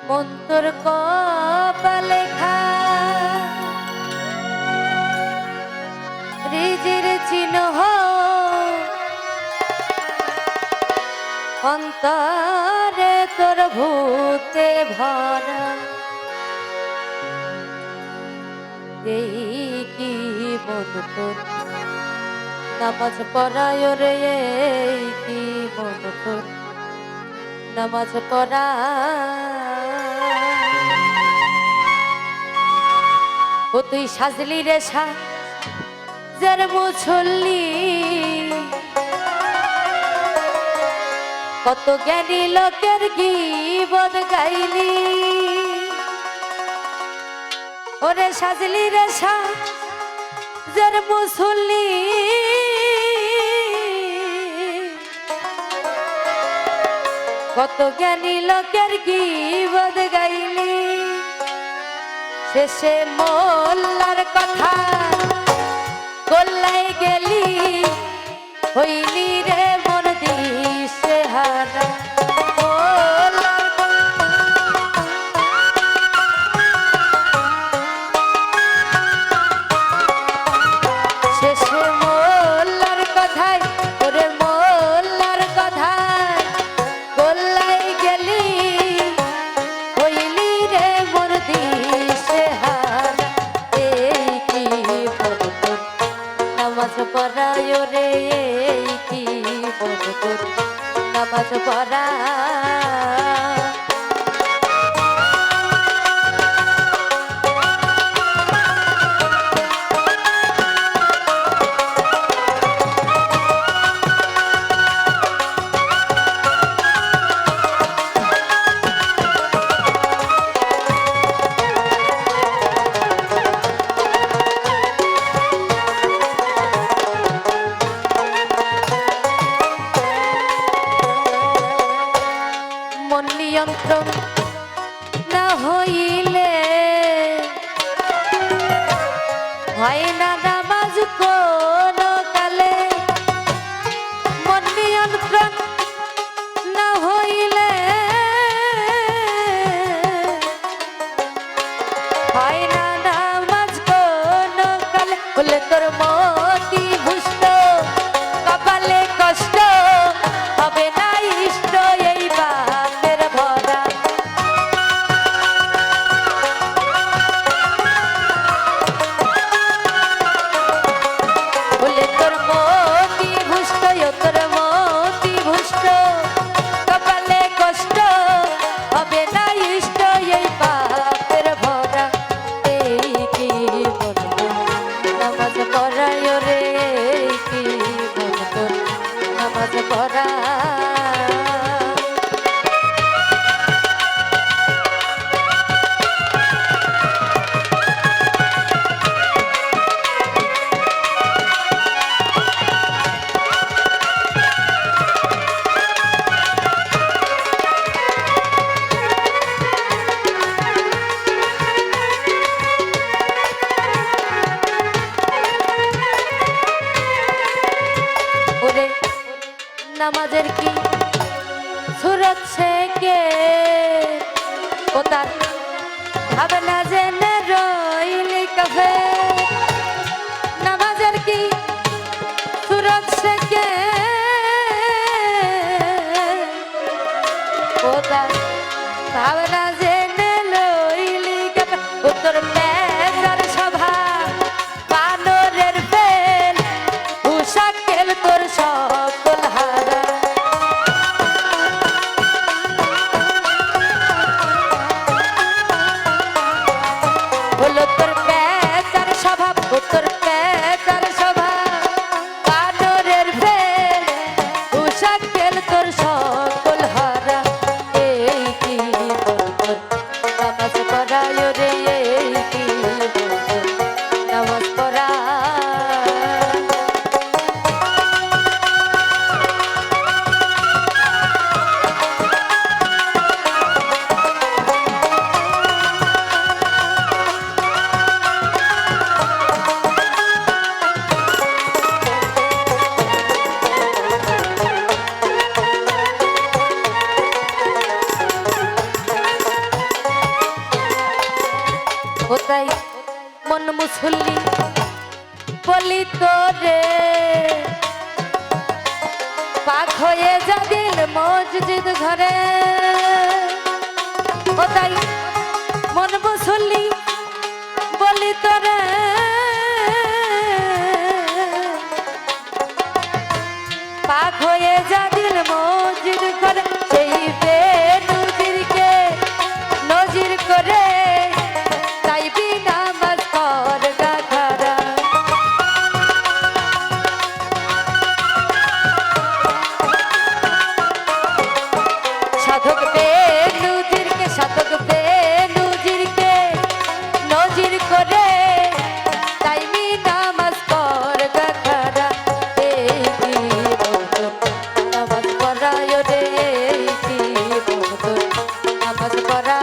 মন তোর কপালে লেখা রিজির চিহ্ন অন্তরে তোর ভূতে ভরা এই কি মন তোর নামাজ পড়ায় রে এই কি মন তোর নামাজ পড়া ও তুই সাজলি রে সাজের মুছল্লি কত জ্ঞানী লোকের গীবত গাইলি ওরে সাজলি রে সাজের মুছল্লি কত জ্ঞানী লোকের গীবত গাইলি শেষে মোল্লার কথা গোল্লাই গেলি হইলি রে মন দিশে হারা শেষে মোল্লার কথায় ওরে মোল্লার কথায় গোল্লাই গেলি হইলি রে মন দিশে হারা এই কি বলতো নামাজ পড়ায় রে এই কি বলতো নামাজ পড়া মন নিয়ন্ত্রণ না হইলে হয় না নামাজ কোন কালে মন নিয়ন্ত্রণ না হইলে হয় না নামাজ কোন কালে বলে তোর মতি ভুষ্ট কপালে কষ্ট হবে না ইষ্ট এই বাতের ভরা বলে তোর মতি ভুষ্ট তোর মতি ভুষ্ট কপালে কষ্ট হবে না ইষ্ট এই বাতের ভরা এই কি বলতো নামাজ পড়ায় রে এই কি বলতো নামাজ পড়া ওরে নামাজের কি সুরত কে ও তার ভাবনা জেনে রইলি কাফে নামাজের কি সুরত কে ও তার ভাবনা জেনে লইলি কাফে ও তোর পেজার সভা বানরের বেল উষাকেল তোর সকল হারা হলো তোর পেজার স্বভাব ও তোর পেজার স্বভাব বানরের বেল উষাকেল তোর সকল হারা এই কি বলতো মুসল্লি বলি তোরে পাক হয়ে যা দিল মসজিদ ঘরে ও তাই মন মুসল্লি বলি তোরে পাক হয়ে যা দিল মসজিদ ঘরে সেই বেনজিরকে নজির করে চাইবি নামাজ পড় গাধারা সাধক বেনজিরকে নজির করে চাইবি নামাজ পড় গাধারা এই কি নামাজ পড়ায় রে এই কি নামাজ পড়া